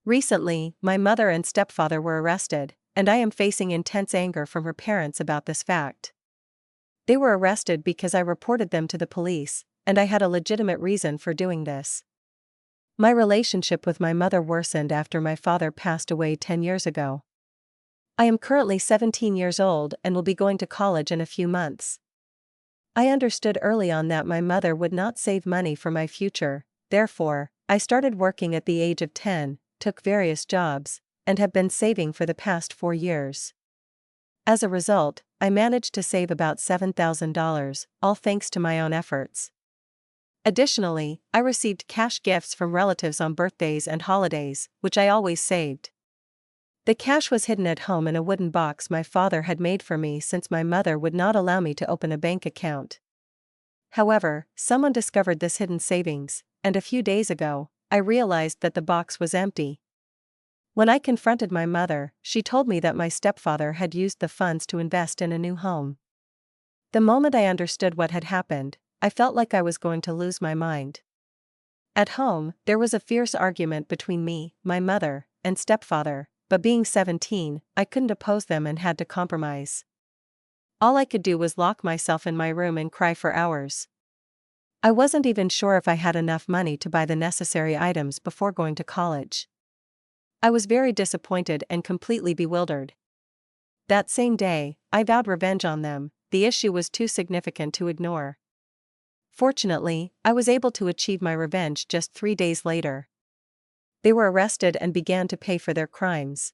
Recently, my mother and stepfather were arrested, and I am facing intense anger from her parents about this fact. They were arrested because I reported them to the police, and I had a legitimate reason for doing this. My relationship with my mother worsened after my father passed away 10 years ago. I am currently 17 years old and will be going to college in a few months. I understood early on that my mother would not save money for my future, therefore, I started working at the age of 10, took various jobs, and have been saving for the past 4 years. As a result, I managed to save about $7,000, all thanks to my own efforts. Additionally, I received cash gifts from relatives on birthdays and holidays, which I always saved. The cash was hidden at home in a wooden box my father had made for me since my mother would not allow me to open a bank account. However, someone discovered this hidden savings, and a few days ago, I realized that the box was empty. When I confronted my mother, she told me that my stepfather had used the funds to invest in a new home. The moment I understood what had happened, I felt like I was going to lose my mind. At home, there was a fierce argument between me, my mother, and stepfather, but being 17, I couldn't oppose them and had to compromise. All I could do was lock myself in my room and cry for hours. I wasn't even sure if I had enough money to buy the necessary items before going to college. I was very disappointed and completely bewildered. That same day, I vowed revenge on them. The issue was too significant to ignore. Fortunately, I was able to achieve my revenge just 3 days later. They were arrested and began to pay for their crimes.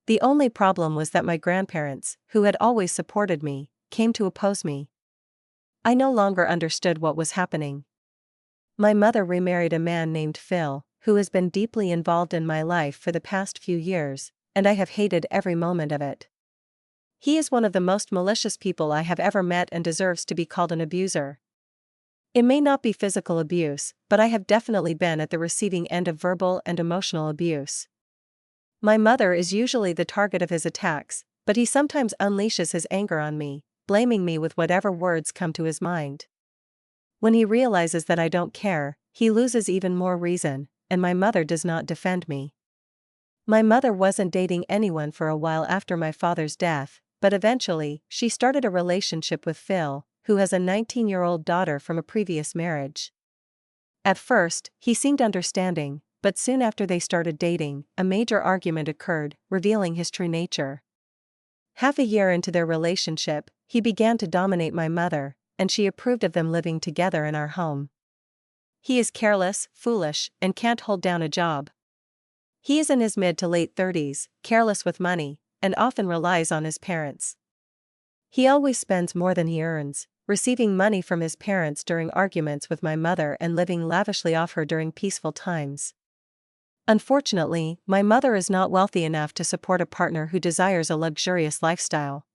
The only problem was that my grandparents, who had always supported me, came to oppose me. I no longer understood what was happening. My mother remarried a man named Phil, who has been deeply involved in my life for the past few years, and I have hated every moment of it. He is one of the most malicious people I have ever met and deserves to be called an abuser. It may not be physical abuse, but I have definitely been at the receiving end of verbal and emotional abuse. My mother is usually the target of his attacks, but he sometimes unleashes his anger on me, blaming me with whatever words come to his mind. When he realizes that I don't care, he loses even more reason, and my mother does not defend me. My mother wasn't dating anyone for a while after my father's death, but eventually, she started a relationship with Phil, who has a 19-year-old daughter from a previous marriage. At first, he seemed understanding, but soon after they started dating, a major argument occurred, revealing his true nature. Half a year into their relationship, he began to dominate my mother, and she approved of them living together in our home. He is careless, foolish, and can't hold down a job. He is in his mid to late 30s, careless with money, and often relies on his parents. He always spends more than he earns, receiving money from his parents during arguments with my mother and living lavishly off her during peaceful times. Unfortunately, my mother is not wealthy enough to support a partner who desires a luxurious lifestyle.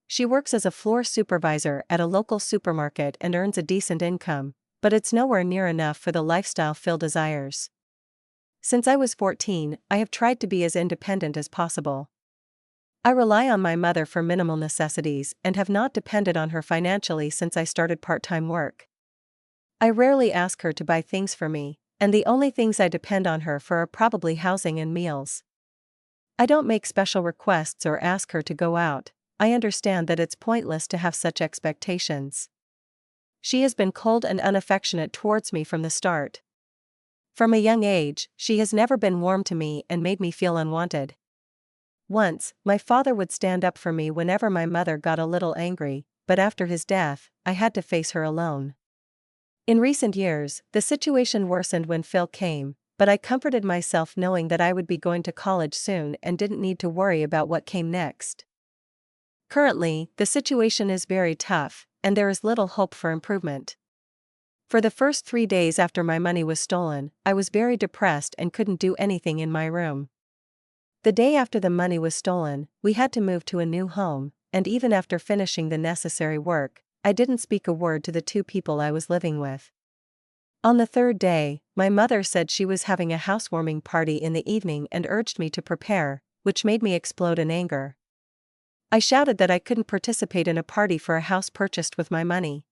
She works as a floor supervisor at a local supermarket and earns a decent income, but it's nowhere near enough for the lifestyle Phil desires. Since I was 14, I have tried to be as independent as possible. I rely on my mother for minimal necessities and have not depended on her financially since I started part-time work. I rarely ask her to buy things for me, and the only things I depend on her for are probably housing and meals. I don't make special requests or ask her to go out. I understand that it's pointless to have such expectations. She has been cold and unaffectionate towards me from the start. From a young age, she has never been warm to me and made me feel unwanted. Once, my father would stand up for me whenever my mother got a little angry, but after his death, I had to face her alone. In recent years, the situation worsened when Phil came, but I comforted myself knowing that I would be going to college soon and didn't need to worry about what came next. Currently, the situation is very tough, and there is little hope for improvement. For the first 3 days after my money was stolen, I was very depressed and couldn't do anything in my room. The day after the money was stolen, we had to move to a new home, and even after finishing the necessary work, I didn't speak a word to the 2 people I was living with. On the 3rd day, my mother said she was having a housewarming party in the evening and urged me to prepare, which made me explode in anger. I shouted that I couldn't participate in a party for a house purchased with my money.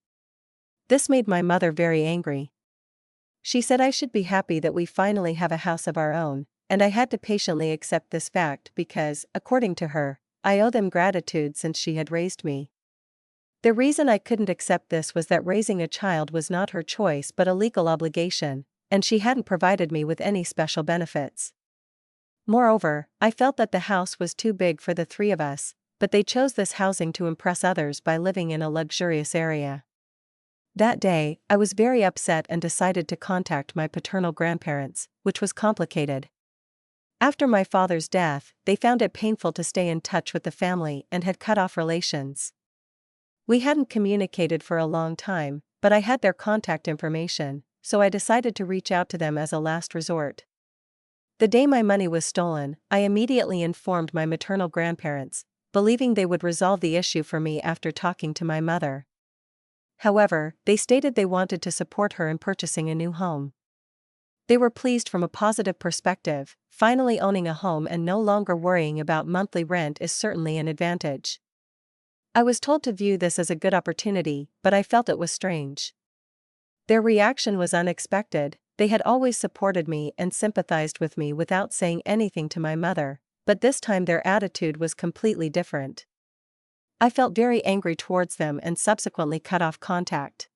This made my mother very angry. She said I should be happy that we finally have a house of our own, and I had to patiently accept this fact because, according to her, I owe them gratitude since she had raised me. The reason I couldn't accept this was that raising a child was not her choice but a legal obligation, and she hadn't provided me with any special benefits. Moreover, I felt that the house was too big for the three of us, but they chose this housing to impress others by living in a luxurious area. That day, I was very upset and decided to contact my paternal grandparents, which was complicated. After my father's death, they found it painful to stay in touch with the family and had cut off relations. We hadn't communicated for a long time, but I had their contact information, so I decided to reach out to them as a last resort. The day my money was stolen, I immediately informed my maternal grandparents, believing they would resolve the issue for me after talking to my mother. However, they stated they wanted to support her in purchasing a new home. They were pleased from a positive perspective. Finally owning a home and no longer worrying about monthly rent is certainly an advantage. I was told to view this as a good opportunity, but I felt it was strange. Their reaction was unexpected. They had always supported me and sympathized with me without saying anything to my mother, but this time their attitude was completely different. I felt very angry towards them and subsequently cut off contact.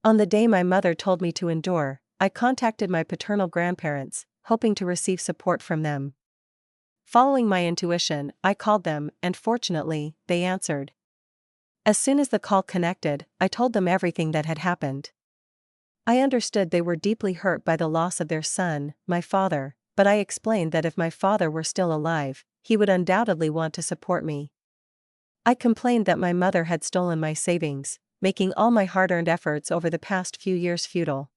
On the day my mother told me to endure, I contacted my paternal grandparents, hoping to receive support from them. Following my intuition, I called them, and fortunately, they answered. As soon as the call connected, I told them everything that had happened. I understood they were deeply hurt by the loss of their son, my father, but I explained that if my father were still alive, he would undoubtedly want to support me. I complained that my mother had stolen my savings, making all my hard-earned efforts over the past few years futile.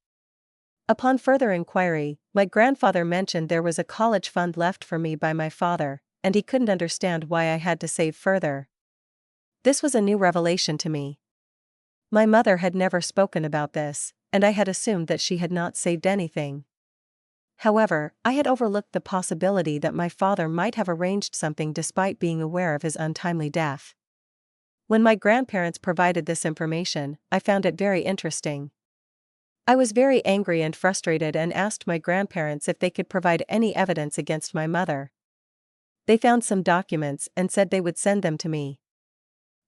Upon further inquiry, my grandfather mentioned there was a college fund left for me by my father, and he couldn't understand why I had to save further. This was a new revelation to me. My mother had never spoken about this, and I had assumed that she had not saved anything. However, I had overlooked the possibility that my father might have arranged something despite being aware of his untimely death. When my grandparents provided this information, I found it very interesting. I was very angry and frustrated and asked my grandparents if they could provide any evidence against my mother. They found some documents and said they would send them to me.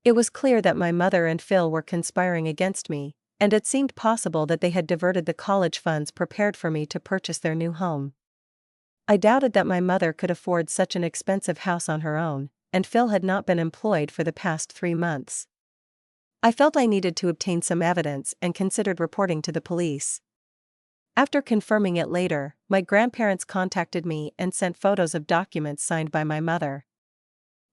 It was clear that my mother and Phil were conspiring against me, and it seemed possible that they had diverted the college funds prepared for me to purchase their new home. I doubted that my mother could afford such an expensive house on her own, and Phil had not been employed for the past 3 months. I felt I needed to obtain some evidence and considered reporting to the police. After confirming it later, my grandparents contacted me and sent photos of documents signed by my mother.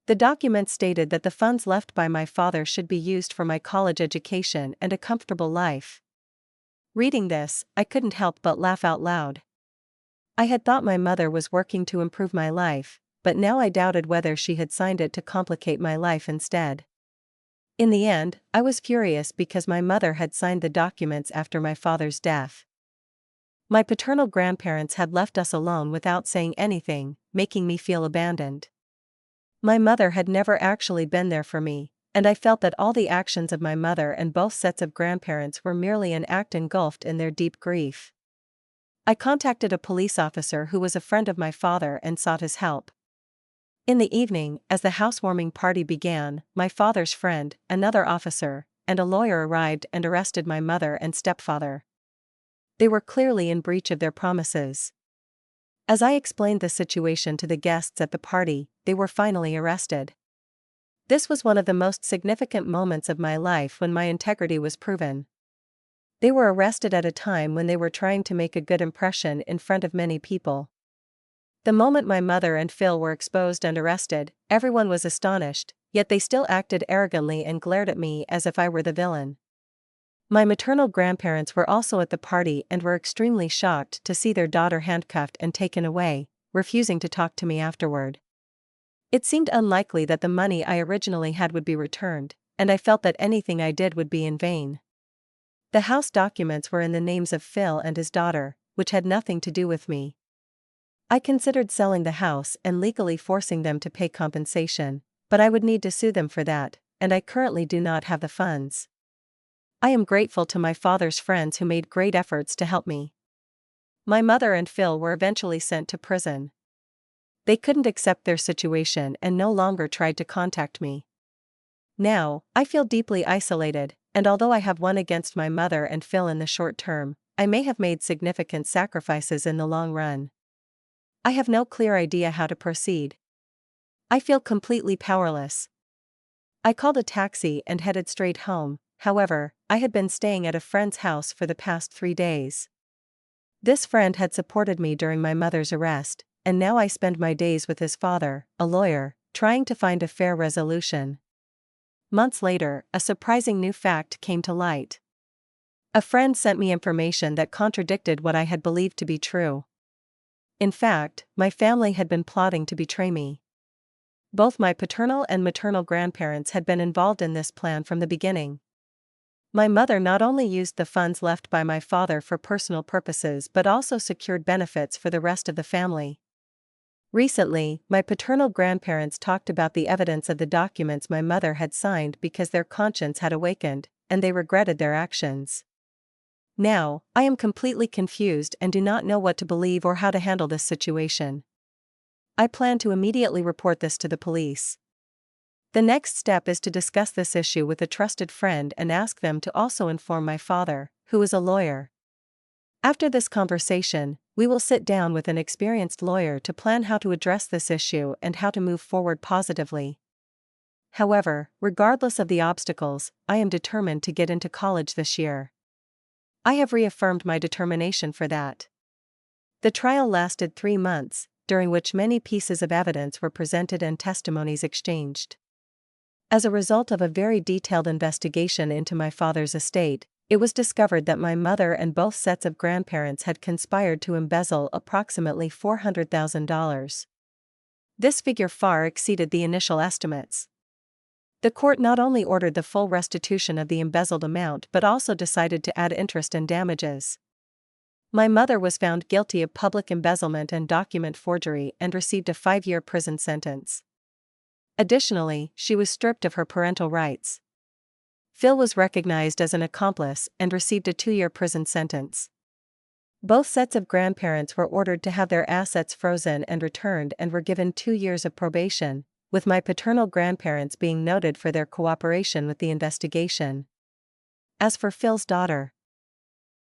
The documents stated that the funds left by my father should be used for my college education and a comfortable life. Reading this, I couldn't help but laugh out loud. I had thought my mother was working to improve my life, but now I doubted whether she had signed it to complicate my life instead. In the end, I was furious because my mother had signed the documents after my father's death. My paternal grandparents had left us alone without saying anything, making me feel abandoned. My mother had never actually been there for me, and I felt that all the actions of my mother and both sets of grandparents were merely an act engulfed in their deep grief. I contacted a police officer who was a friend of my father and sought his help. In the evening, as the housewarming party began, my father's friend, another officer, and a lawyer arrived and arrested my mother and stepfather. They were clearly in breach of their promises. As I explained the situation to the guests at the party, they were finally arrested. This was one of the most significant moments of my life when my integrity was proven. They were arrested at a time when they were trying to make a good impression in front of many people. The moment my mother and Phil were exposed and arrested, everyone was astonished, yet they still acted arrogantly and glared at me as if I were the villain. My maternal grandparents were also at the party and were extremely shocked to see their daughter handcuffed and taken away, refusing to talk to me afterward. It seemed unlikely that the money I originally had would be returned, and I felt that anything I did would be in vain. The house documents were in the names of Phil and his daughter, which had nothing to do with me. I considered selling the house and legally forcing them to pay compensation, but I would need to sue them for that, and I currently do not have the funds. I am grateful to my father's friends who made great efforts to help me. My mother and Phil were eventually sent to prison. They couldn't accept their situation and no longer tried to contact me. Now, I feel deeply isolated, and although I have won against my mother and Phil in the short term, I may have made significant sacrifices in the long run. I have no clear idea how to proceed. I feel completely powerless. I called a taxi and headed straight home. However, I had been staying at a friend's house for the past 3 days. This friend had supported me during my mother's arrest, and now I spend my days with his father, a lawyer, trying to find a fair resolution. Months later, a surprising new fact came to light. A friend sent me information that contradicted what I had believed to be true. In fact, my family had been plotting to betray me. Both my paternal and maternal grandparents had been involved in this plan from the beginning. My mother not only used the funds left by my father for personal purposes but also secured benefits for the rest of the family. Recently, my paternal grandparents talked about the evidence of the documents my mother had signed because their conscience had awakened, and they regretted their actions. Now, I am completely confused and do not know what to believe or how to handle this situation. I plan to immediately report this to the police. The next step is to discuss this issue with a trusted friend and ask them to also inform my father, who is a lawyer. After this conversation, we will sit down with an experienced lawyer to plan how to address this issue and how to move forward positively. However, regardless of the obstacles, I am determined to get into college this year. I have reaffirmed my determination for that. The trial lasted 3 months, during which many pieces of evidence were presented and testimonies exchanged. As a result of a very detailed investigation into my father's estate, it was discovered that my mother and both sets of grandparents had conspired to embezzle approximately $400,000. This figure far exceeded the initial estimates. The court not only ordered the full restitution of the embezzled amount but also decided to add interest and damages. My mother was found guilty of public embezzlement and document forgery and received a 5-year prison sentence. Additionally, she was stripped of her parental rights. Phil was recognized as an accomplice and received a 2-year prison sentence. Both sets of grandparents were ordered to have their assets frozen and returned and were given 2 years of probation, with my paternal grandparents being noted for their cooperation with the investigation. As for Phil's daughter,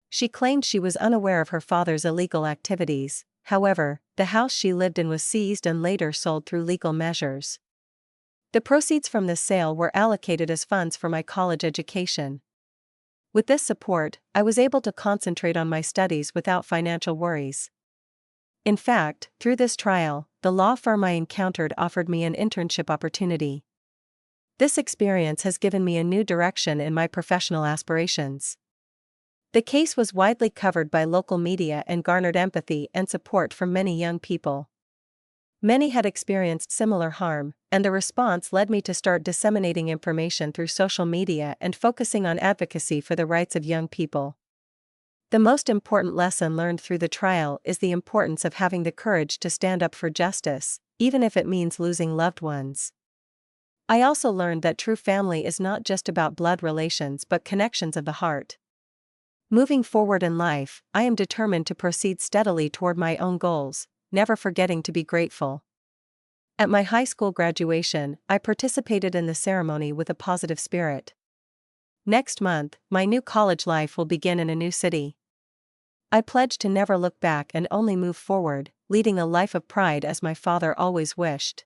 she claimed she was unaware of her father's illegal activities. However, the house she lived in was seized and later sold through legal measures. The proceeds from this sale were allocated as funds for my college education. With this support, I was able to concentrate on my studies without financial worries. In fact, through this trial, the law firm I encountered offered me an internship opportunity. This experience has given me a new direction in my professional aspirations. The case was widely covered by local media and garnered empathy and support from many young people. Many had experienced similar harm, and the response led me to start disseminating information through social media and focusing on advocacy for the rights of young people. The most important lesson learned through the trial is the importance of having the courage to stand up for justice, even if it means losing loved ones. I also learned that true family is not just about blood relations but connections of the heart. Moving forward in life, I am determined to proceed steadily toward my own goals, never forgetting to be grateful. At my high school graduation, I participated in the ceremony with a positive spirit. Next month, my new college life will begin in a new city. I pledge to never look back and only move forward, leading a life of pride as my father always wished.